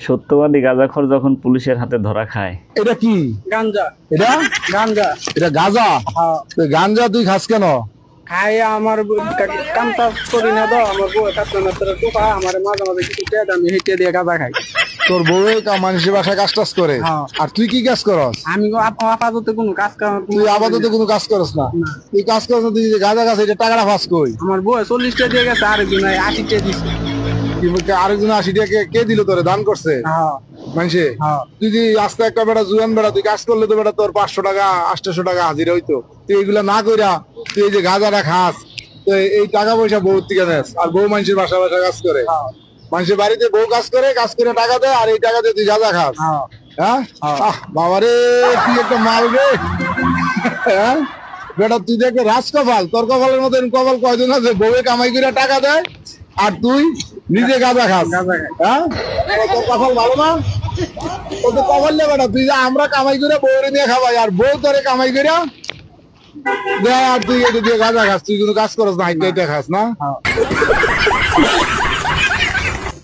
সত্যবাদী গাঁজাখোর যখন পুলিশের হাতে ধরা খায়। এটা কি? গাঞ্জা। এটা গাঞ্জা। এটা গাঁজা? হ্যাঁ। গাঞ্জা তুই খাস কেন? খাই আমার কামটা করি না তো, আমার বউ কাটলো না তোর টোকা, আমার মাঝে মাঝে কিছু টেদ আমি হেঁটে দিয়ে গাঁজা খাই। তোর বউ মানুষের বাসায় কাজ টাজ করে? হ্যাঁ। আর তুই কি কাজ করস? আমি আপাতত কোনো কাজ কাম তুই আপাতত কোনো কাজ করস না? তুই কাজ করস না, তুই যে গাঁজা খাস এটা টাকাটা ফাঁস কই? আমার বউ 40টা দিয়ে গেছে, আরেকজন 80টা দিছে। আরেকজন 80 টাকা কে দিল তোরে, দান করছে হ্যাঁ মানুষে? হ্যাঁ। তুই যে আস্তে একটা বেটা জুয়ান বেটা, তুই কাজ করলে তো বেটা তোর 500 টাকা 800 টাকা হাজিরা হইতো। তুই এগুলা না কইরা তুই এই যে গাঁজাটা খাস, তো এই টাকা পয়সা বউ থেকে নেস। আর বউ মানুষের বাসা বাসা কাজ করে, মানুষের বাড়িতে বউ কাজ করে টাকা দেয়, আর এই টাকা দিয়ে তুই গাঁজা খাস। হ্যাঁ বাবারে, তুই একটা মাল রে। হ্যাঁ বেটা, তুই দেখ রাজকপাল, তোর কপালের মতো কপাল কয়জন আছে, বউয়ে কামাই করে টাকা দেয় আর তুই নিজে গাঁজা খাস। হ্যাঁ তোর কপাল ভালো না? ও তো কপাল নেই বেটা, তুই আমরা কামাই করে বউরে নিয়ে খাবাই, আর বউ তোরে কামাই করে দেয়, আর তুই এটা দিয়ে গাঁজা খাস। তুই কোনো কাজ করস না, এটা খাস না।